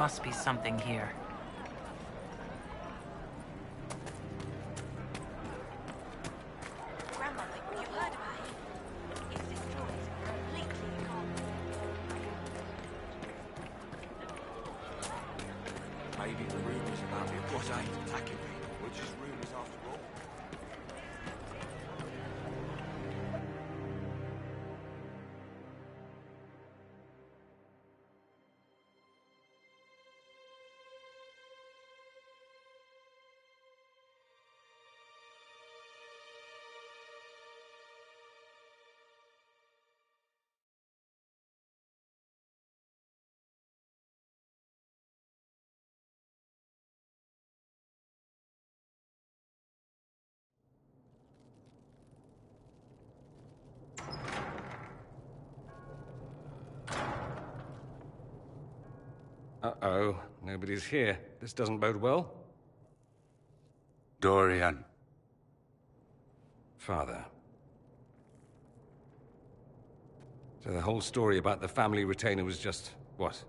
must be something here. Grandmother, you heard about it? It's destroyed. Completely gone. Maybe the rumours about the Aquasite attacking people were just rumours after all. Uh-oh, nobody's here. This doesn't bode well. Dorian. Father. So the whole story about the family retainer was just, what?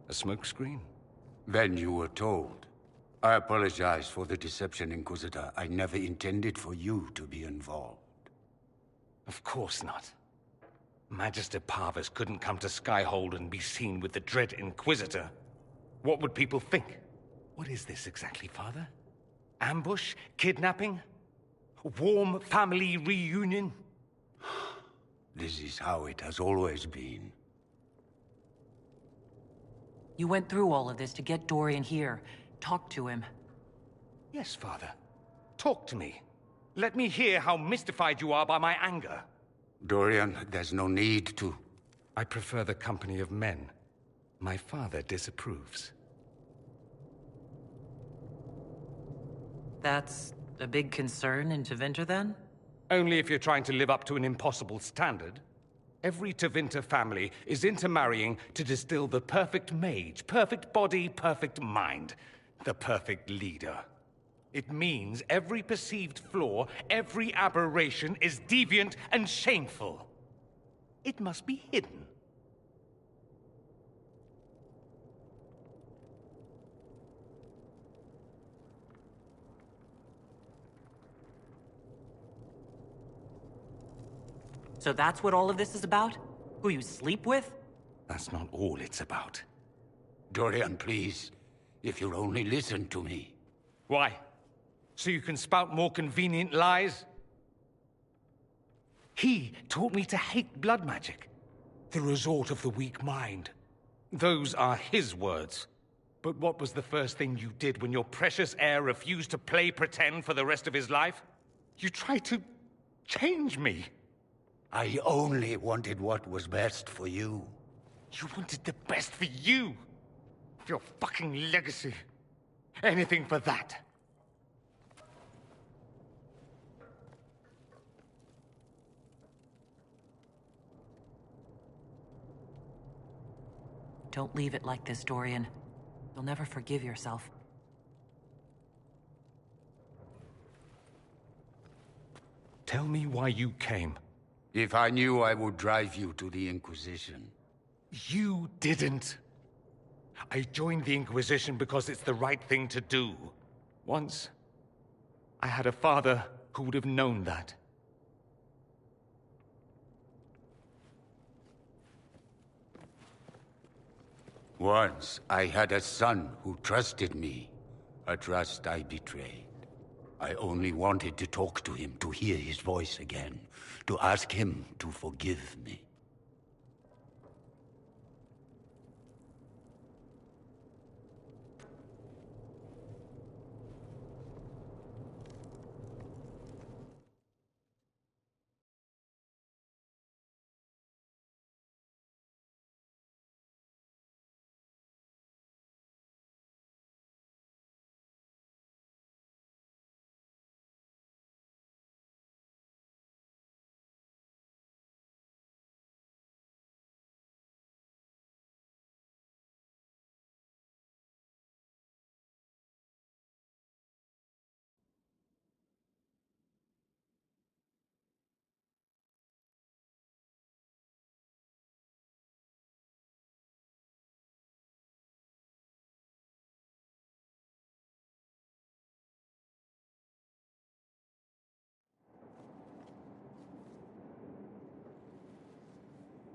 A smokescreen? Then you were told. I apologize for the deception, Inquisitor. I never intended for you to be involved. Of course not. Magister Parvus couldn't come to Skyhold and be seen with the dread Inquisitor. What would people think? What is this exactly, Father? Ambush? Kidnapping? Warm family reunion? This is how it has always been. You went through all of this to get Dorian here. Talk to him. Yes, Father. Talk to me. Let me hear how mystified you are by my anger. Dorian, there's no need to. I prefer the company of men. My father disapproves. That's a big concern in Tevinter, then? Only if you're trying to live up to an impossible standard. Every Tevinter family is intermarrying to distill the perfect mage, perfect body, perfect mind, the perfect leader. It means every perceived flaw, every aberration is deviant and shameful. It must be hidden. So that's what all of this is about? Who you sleep with? That's not all it's about. Dorian, please. If you'll only listen to me. Why? So you can spout more convenient lies? He taught me to hate blood magic. The resort of the weak mind. Those are his words. But what was the first thing you did when your precious heir refused to play pretend for the rest of his life? You tried to change me. I only wanted what was best for you. You wanted the best for you. Your fucking legacy. Anything for that. Don't leave it like this, Dorian. You'll never forgive yourself. Tell me why you came. If I knew, I would drive you to the Inquisition. You didn't. I joined the Inquisition because it's the right thing to do. Once, I had a father who would have known that. Once, I had a son who trusted me. A trust I betrayed. I only wanted to talk to him, to hear his voice again, to ask him to forgive me.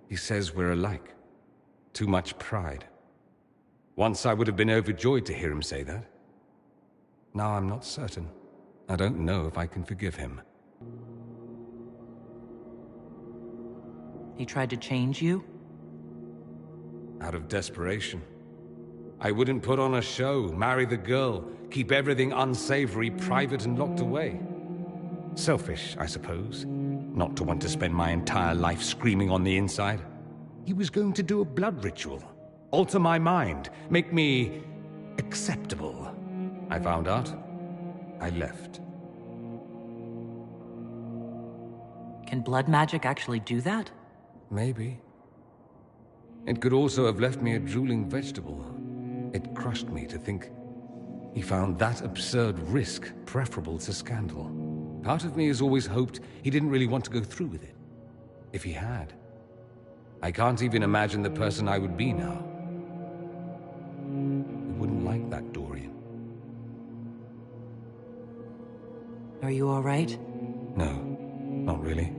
He says we're alike. Too much pride. Once I would have been overjoyed to hear him say that. Now I'm not certain. I don't know if I can forgive him. He tried to change you? Out of desperation. I wouldn't put on a show, marry the girl, keep everything unsavory, private and locked away. Selfish, I suppose, not to want to spend my entire life screaming on the inside. He was going to do a blood ritual, alter my mind, make me acceptable. I found out. I left. Can blood magic actually do that? Maybe. It could also have left me a drooling vegetable. It crushed me to think he found that absurd risk preferable to scandal. Part of me has always hoped he didn't really want to go through with it. If he had, I can't even imagine the person I would be now. I wouldn't like that, Dorian. Are you all right? No, not really.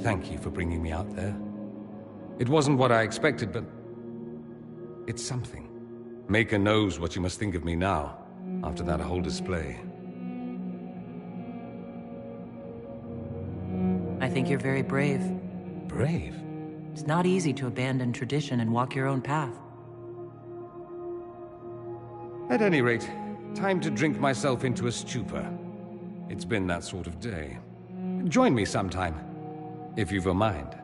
Thank you for bringing me out there. It wasn't what I expected, but it's something. Maker knows what you must think of me now, after that whole display. I think you're very brave. Brave? It's not easy to abandon tradition and walk your own path. At any rate, time to drink myself into a stupor. It's been that sort of day. Join me sometime, if you've a mind.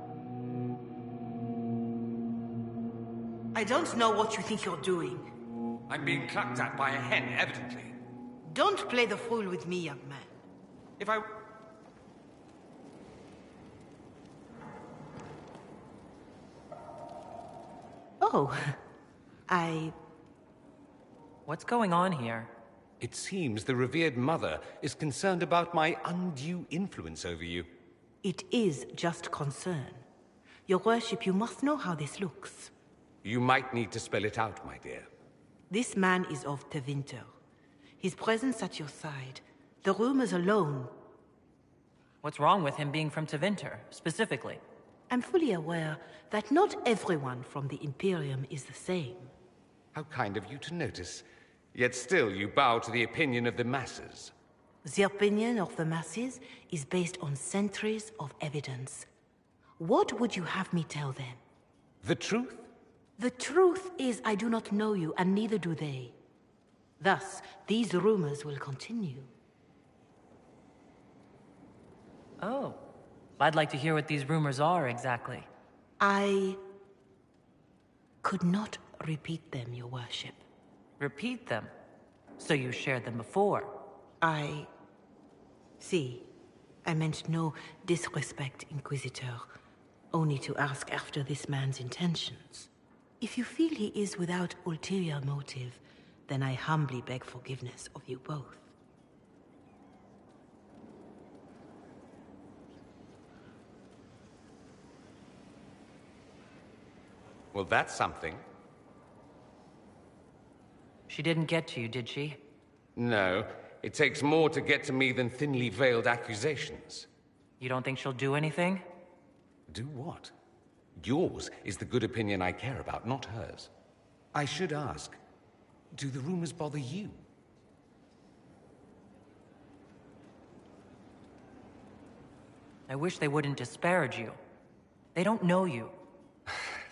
I don't know what you think you're doing. I'm being clucked at by a hen, evidently. Don't play the fool with me, young man. If I... Oh, What's going on here? It seems the revered mother is concerned about my undue influence over you. It is just concern. Your worship, you must know how this looks. You might need to spell it out, my dear. This man is of Tevinter. His presence at your side, the rumors alone. What's wrong with him being from Tevinter, specifically? I'm fully aware that not everyone from the Imperium is the same. How kind of you to notice. Yet still you bow to the opinion of the masses. The opinion of the masses is based on centuries of evidence. What would you have me tell them? The truth? The truth is I do not know you, and neither do they. Thus, these rumors will continue. Oh. I'd like to hear what these rumors are, exactly. I could not repeat them, your worship. Repeat them. So you shared them before. See, I meant no disrespect, Inquisitor. Only to ask after this man's intentions. If you feel he is without ulterior motive, then I humbly beg forgiveness of you both. Well, that's something. She didn't get to you, did she? No, it takes more to get to me than thinly veiled accusations. You don't think she'll do anything? Do what? Yours is the good opinion I care about, not hers. I should ask, do the rumors bother you? I wish they wouldn't disparage you. They don't know you.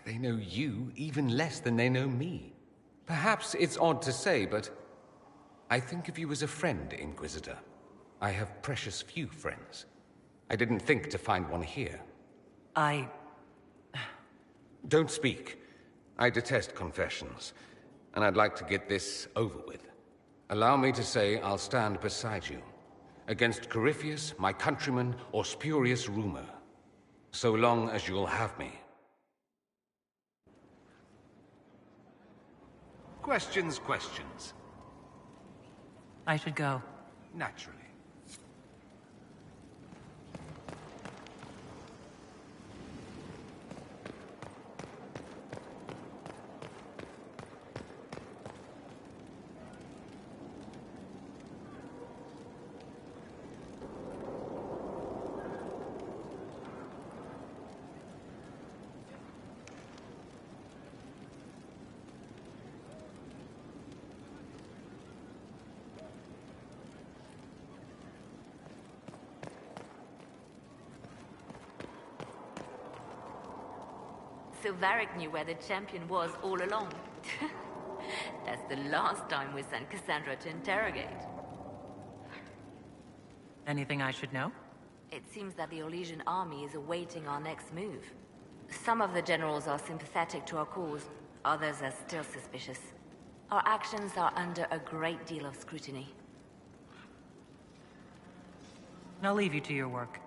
They know you even less than they know me. Perhaps it's odd to say, but I think of you as a friend, Inquisitor. I have precious few friends. I didn't think to find one here. Don't speak. I detest confessions, and I'd like to get this over with. Allow me to say I'll stand beside you, against Corypheus, my countryman, or spurious rumor, so long as you'll have me. Questions. I should go. Naturally. So Varric knew where the champion was all along. That's the last time we sent Cassandra to interrogate. Anything I should know? It seems that the Orlesian army is awaiting our next move. Some of the generals are sympathetic to our cause, others are still suspicious. Our actions are under a great deal of scrutiny. I'll leave you to your work.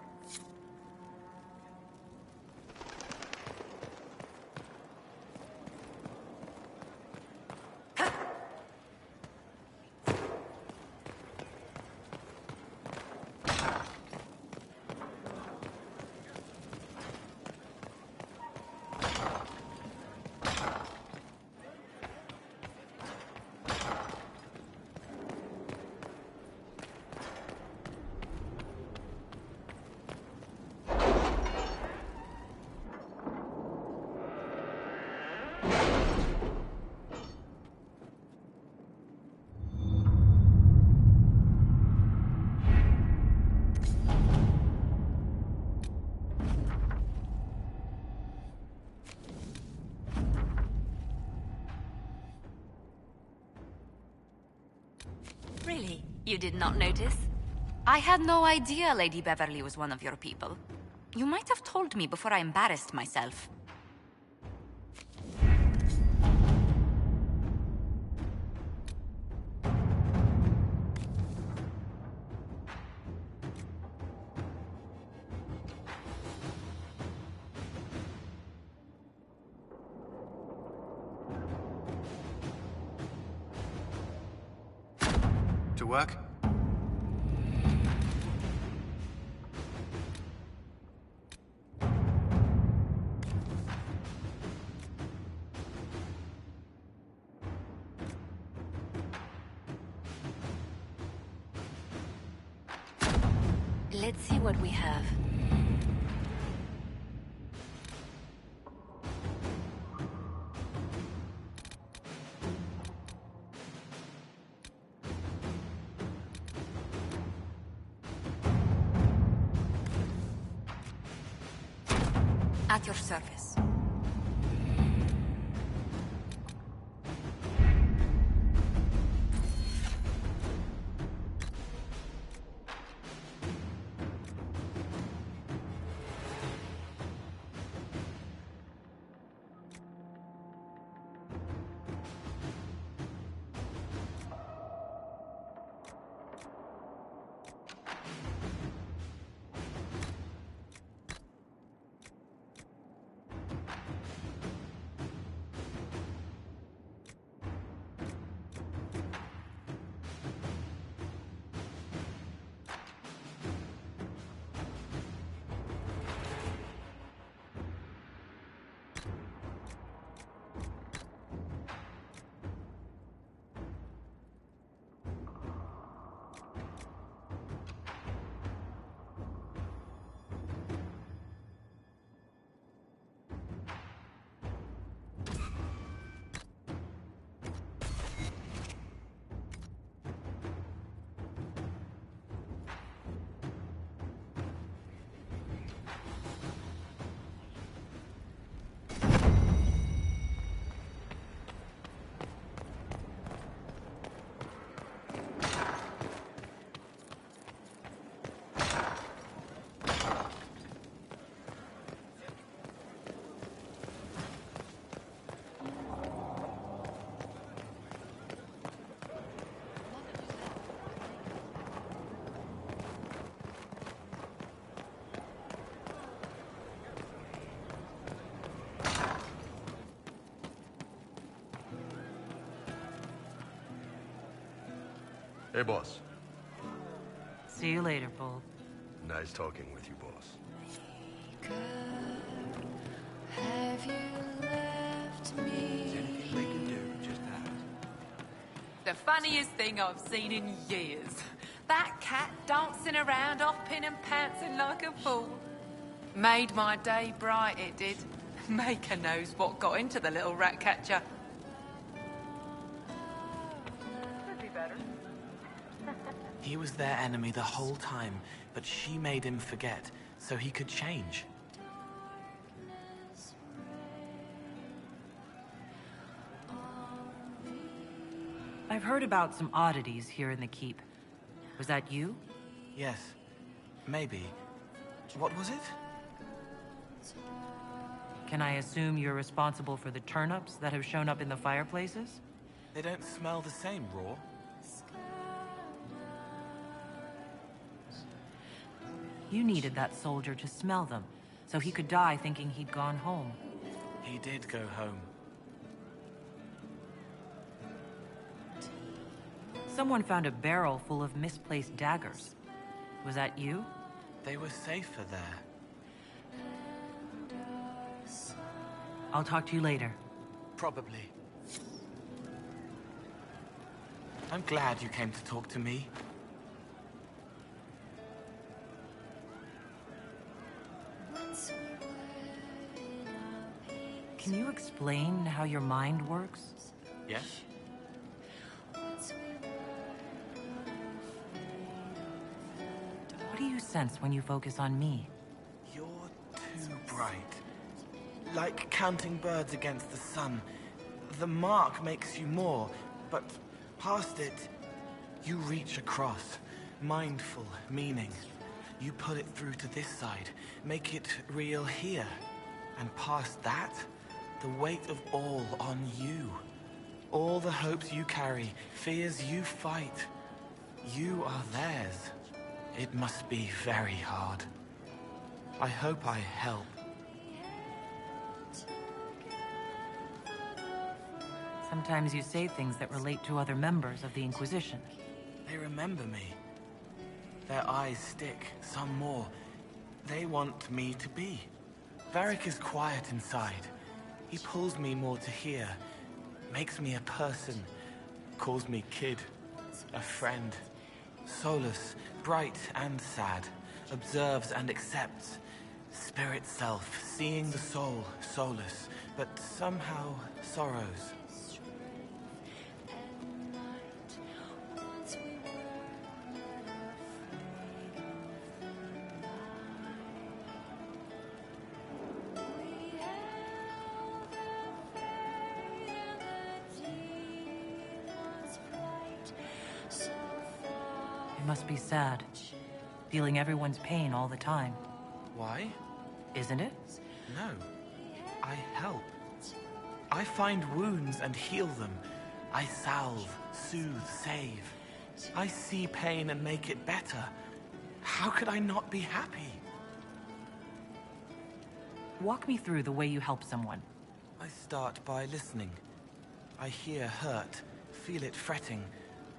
Really? You did not notice? I had no idea Lady Beverly was one of your people. You might have told me before I embarrassed myself. To work? Let's see what we have. At your service. Hey, boss. See you later, Paul. Nice talking with you, boss. Have you left me? Anything we can do, just ask. The funniest thing I've seen in years. That cat dancing around, hopping and pouncing like a fool. Made my day bright, it did. Maker knows what got into the little rat catcher. Could be better. He was their enemy the whole time, but she made him forget, so he could change. I've heard about some oddities here in the keep. Was that you? Yes. Maybe. What was it? Can I assume you're responsible for the turnips that have shown up in the fireplaces? They don't smell the same raw. You needed that soldier to smell them, so he could die thinking he'd gone home. He did go home. Someone found a barrel full of misplaced daggers. Was that you? They were safer there. I'll talk to you later. Probably. I'm glad you came to talk to me. Can you explain how your mind works? Yes? What do you sense when you focus on me? You're too bright. Like counting birds against the sun. The mark makes you more, but past it, you reach across. Mindful meaning. You put it through to this side, make it real here. And past that, the weight of all on you. All the hopes you carry, fears you fight. You are theirs. It must be very hard. I hope I help. Sometimes you say things that relate to other members of the Inquisition. They remember me. Their eyes stick, some more. They want me to be. Varric is quiet inside. He pulls me more to hear. Makes me a person. Calls me kid. A friend. Solus, bright and sad. Observes and accepts. Spirit self, seeing the soul, Solus. But somehow sorrows. It must be sad, feeling everyone's pain all the time. Why? Isn't it? No. I help. I find wounds and heal them. I salve, soothe, save. I see pain and make it better. How could I not be happy? Walk me through the way you help someone. I start by listening. I hear hurt, feel it fretting.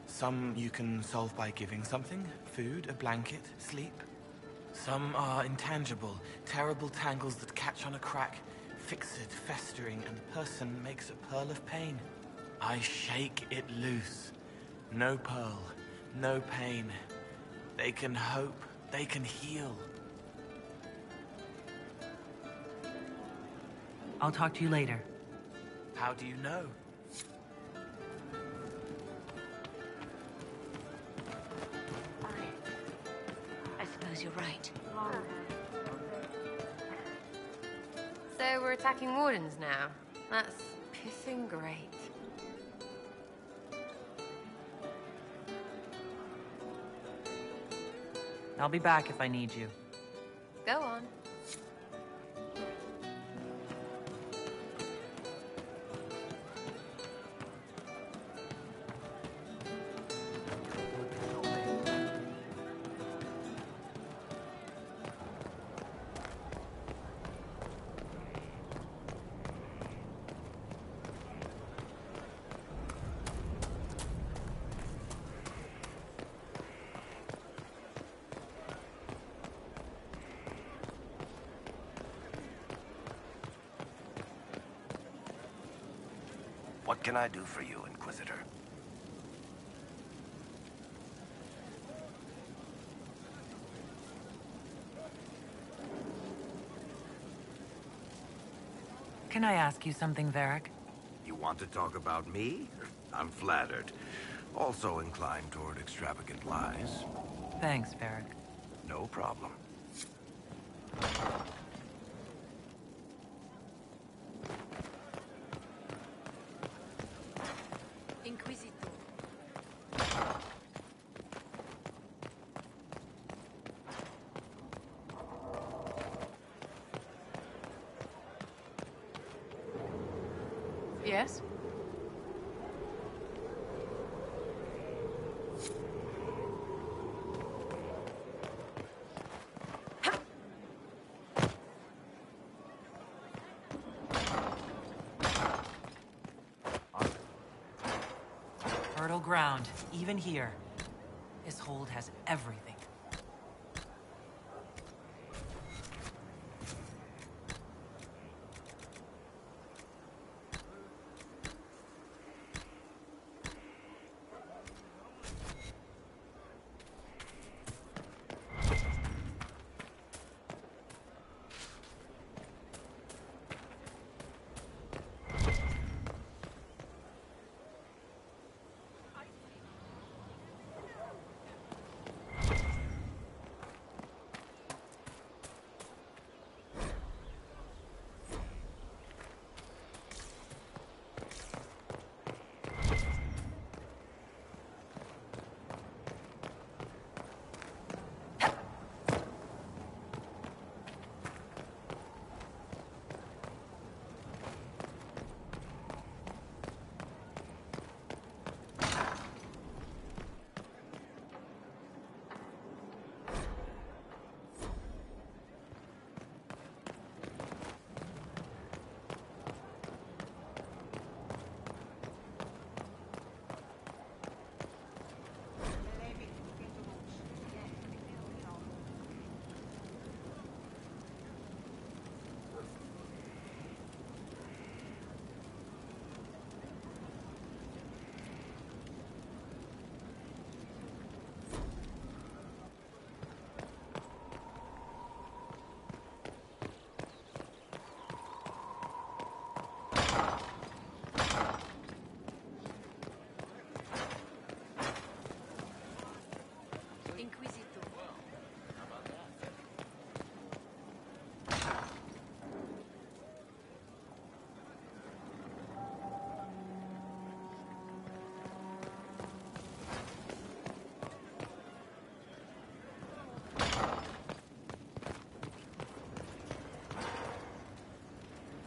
Some you can solve by giving something, food, a blanket, sleep. Some are intangible, terrible tangles that catch on a crack, fixed, festering, and the person makes a pearl of pain. I shake it loose. No pearl, no pain. They can hope, they can heal. I'll talk to you later. How do you know? I suppose you're right. So we're attacking wardens now. That's pissing great. I'll be back if I need you. Go on. What can I do for you, Inquisitor? Can I ask you something, Varric? You want to talk about me? I'm flattered. Also inclined toward extravagant lies. Thanks, Varric. No problem. Inquisitor, Yes? Fertile ground, even here. This hold has everything.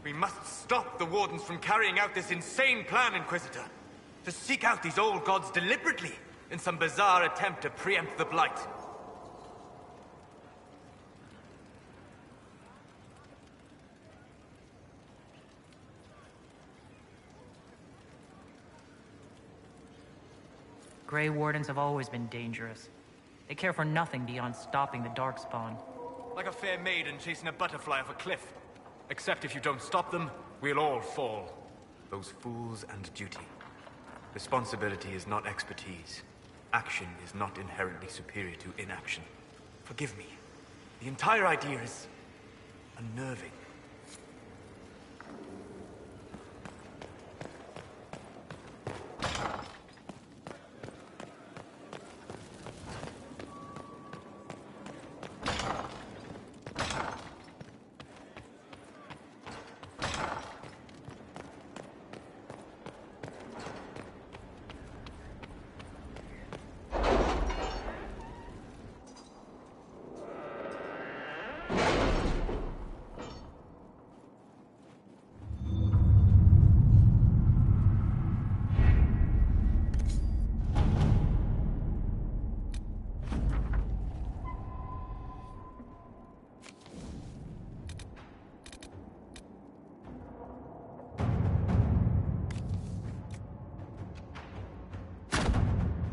We must stop the Wardens from carrying out this insane plan, Inquisitor. To seek out these old gods deliberately, in some bizarre attempt to preempt the Blight. Grey Wardens have always been dangerous. They care for nothing beyond stopping the Darkspawn. Like a fair maiden chasing a butterfly off a cliff. Except if you don't stop them, we'll all fall. Those fools and duty. Responsibility is not expertise. Action is not inherently superior to inaction. Forgive me. The entire idea is unnerving.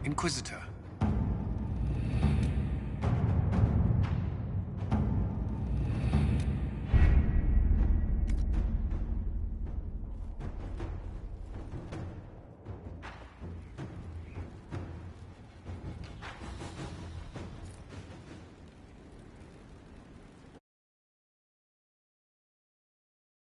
Inquisitor,